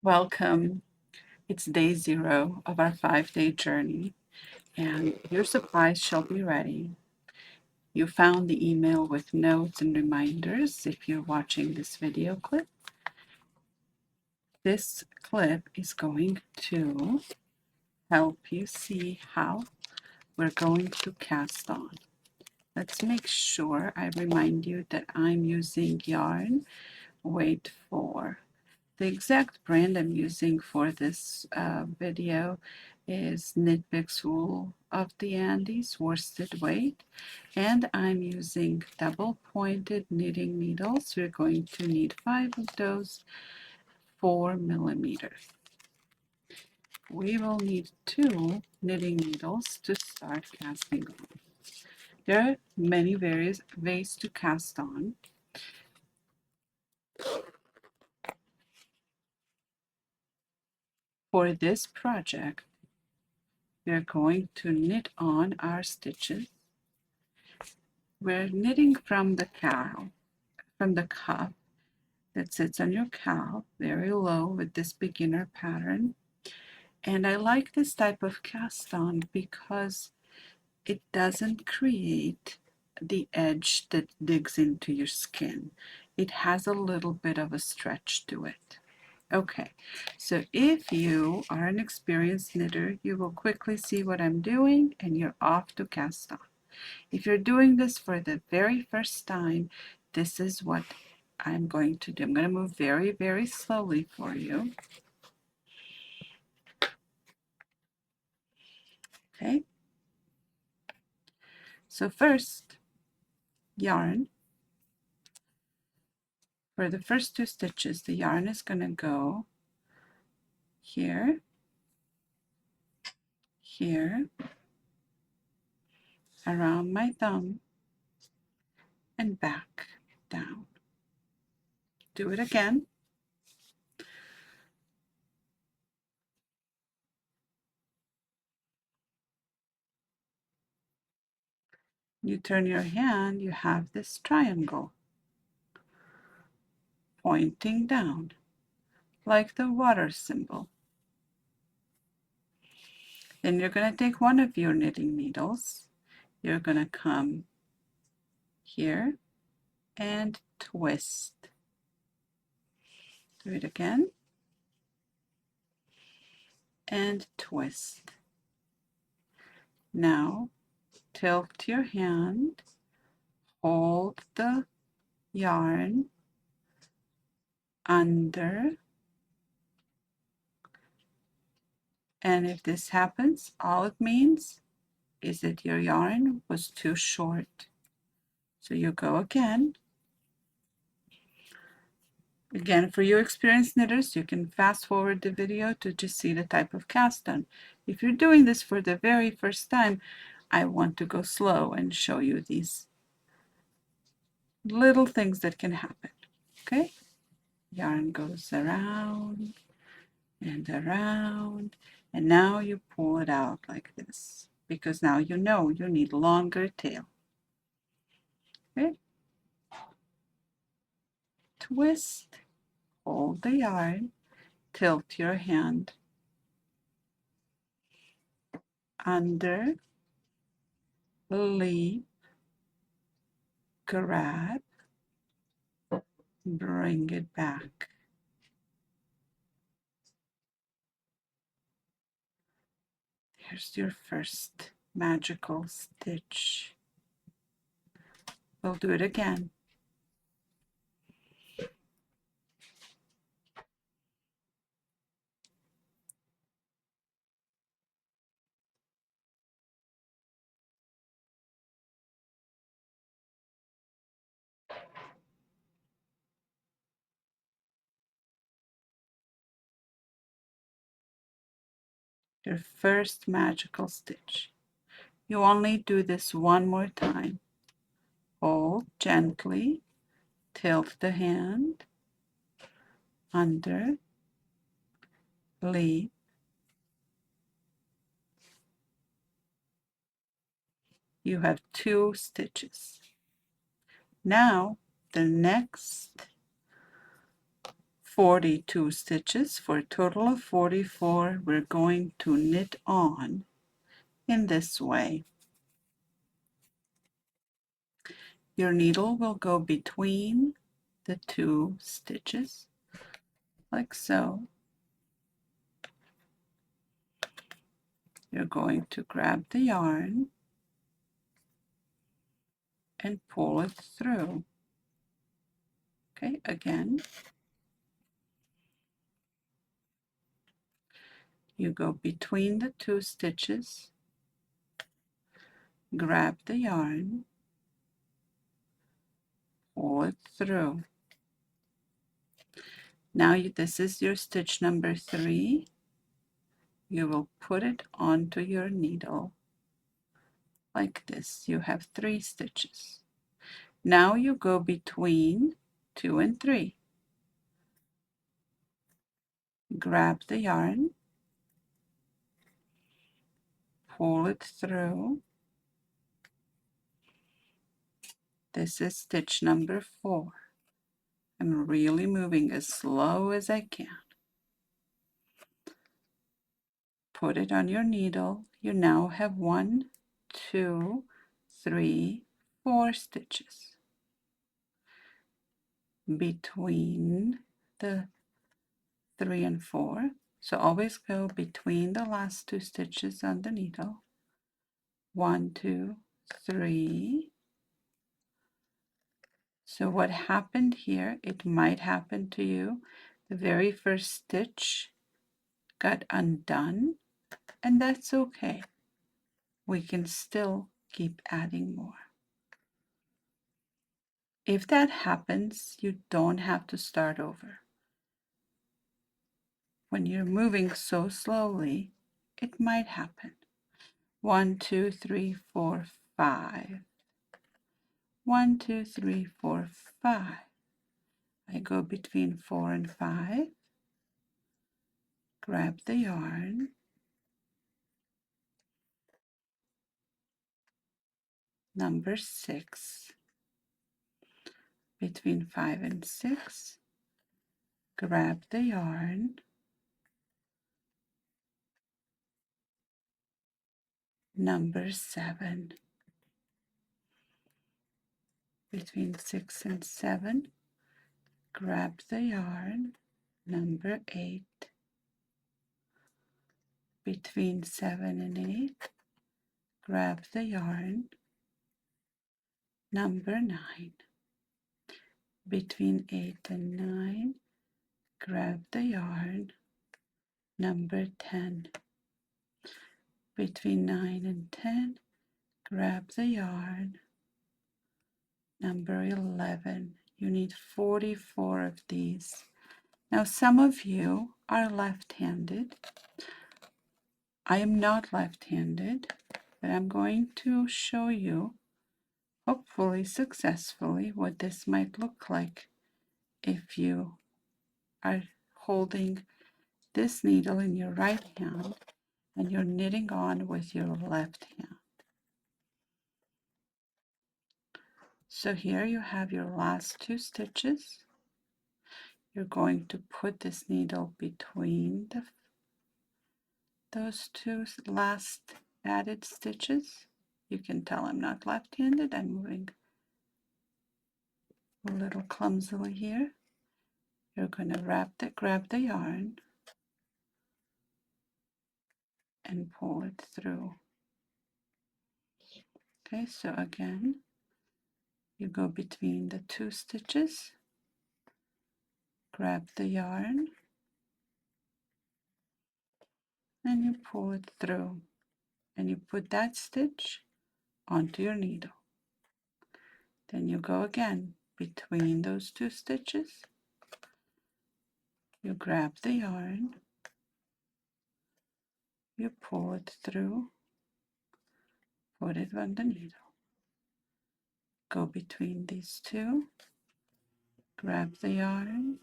Welcome. It's day 0 of our 5-day journey, and your supplies shall be ready. You found the email with notes and reminders if you're watching this video clip. This clip is going to help you see how we're going to cast on. Let's make sure I remind you that I'm using yarn weight 4. The exact brand I'm using for this video is Knit Picks Wool of the Andes worsted weight, and I'm using double pointed knitting needles. We're going to need 5 of those, 4 millimeters. We will need 2 knitting needles to start casting on. There are many various ways to cast on. For this project, we're going to knit on our stitches. We're knitting from the cuff that sits on your calf, very low with this beginner pattern. And I like this type of cast on because it doesn't create the edge that digs into your skin. It has a little bit of a stretch to it. Okay, so if you are an experienced knitter, you will quickly see what I'm doing and you're off to cast on. If you're doing this for the very first time, this is what I'm going to do. I'm going to move very, very slowly for you. Okay. So first, yarn. For the first 2 stitches, the yarn is going to go here, here, around my thumb, and back down. Do it again. You turn your hand, you have this triangle pointing down, like the water symbol. Then you're going to take one of your knitting needles. You're going to come here and twist. Do it again and twist. Now tilt your hand, hold the yarn under, and if this happens, all it means is that your yarn was too short. So you go again. Again, for you experienced knitters, you can fast forward the video to just see the type of cast on. If you're doing this for the very first time, I want to go slow and show you these little things that can happen. Okay? Yarn goes around and around, and now you pull it out like this, because now you know you need longer tail. Okay? Twist, hold the yarn, tilt your hand under, leave, grab, bring it back. Here's your first magical stitch. We'll do it again. Your first magical stitch. You only do this one more time. Hold gently, tilt the hand, under, leave. You have 2 stitches. Now the next 42 stitches for a total of 44. We're going to knit on in this way. Your needle will go between the 2 stitches like so. You're going to grab the yarn and pull it through. Okay, again, you go between the 2 stitches, grab the yarn, pull it through. Now this is your stitch number 3. You will put it onto your needle like this. You have 3 stitches. Now you go between 2 and 3. Grab the yarn, pull it through. This is stitch number 4. I'm really moving as slow as I can. Put it on your needle. You now have 1, 2, 3, 4 stitches between the 3 and 4. So always go between the last 2 stitches on the needle. 1, 2, 3. So what happened here, it might happen to you. The very first stitch got undone, and that's okay. We can still keep adding more. If that happens, you don't have to start over. When you're moving so slowly, it might happen. 1, 2, 3, 4, 5. 1, 2, 3, 4, 5. I go between 4 and 5. Grab the yarn. Number 6. Between 5 and 6. Grab the yarn. Number 7. Between 6 and 7. Grab the yarn. Number 8. Between 7 and 8, grab the yarn. Number 9. Between 8 and 9, grab the yarn. Number 10. Between 9 and 10, grab the yarn. Number 11. You need 44 of these. Now some of you are left-handed. I am not left-handed, but I'm going to show you, hopefully successfully, what this might look like if you are holding this needle in your right hand and you're knitting on with your left hand. So here you have your last 2 stitches. You're going to put this needle between those 2 last added stitches. You can tell I'm not left-handed. I'm moving a little clumsily here. You're going to grab the yarn and pull it through. Okay, so again, you go between the 2 stitches, grab the yarn, and you pull it through, and you put that stitch onto your needle. Then you go again between those 2 stitches, you grab the yarn, you pull it through, put it on the needle, go between these 2, grab the yarn,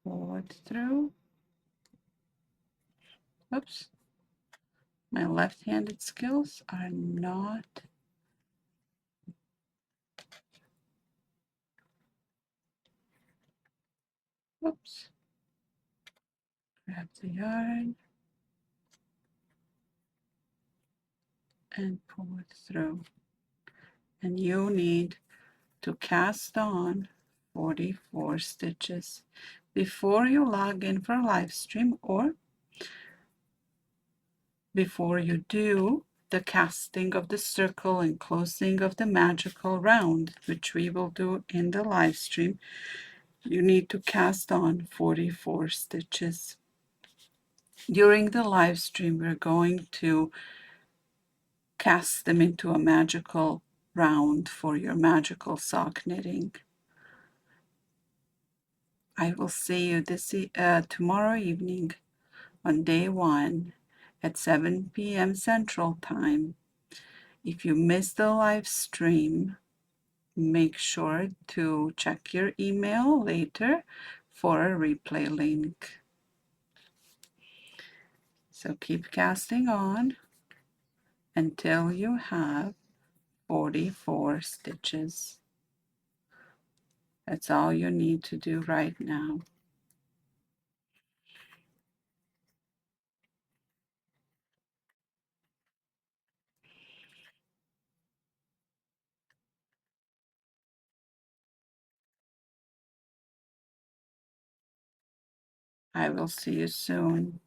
pull it through. Oops, my left-handed skills are not Oops. Grab the yarn and pull it through. And you need to cast on 44 stitches before you log in for live stream or before you do the casting of the circle and closing of the magical round, which we will do in the live stream. You need to cast on 44 stitches. During the live stream, we're going to cast them into a magical round for your magical sock knitting. I will see you tomorrow evening on day 1 at 7 p.m. Central Time. If you missed the live stream, make sure to check your email later for a replay link. So keep casting on until you have 44 stitches. That's all you need to do right now. I will see you soon.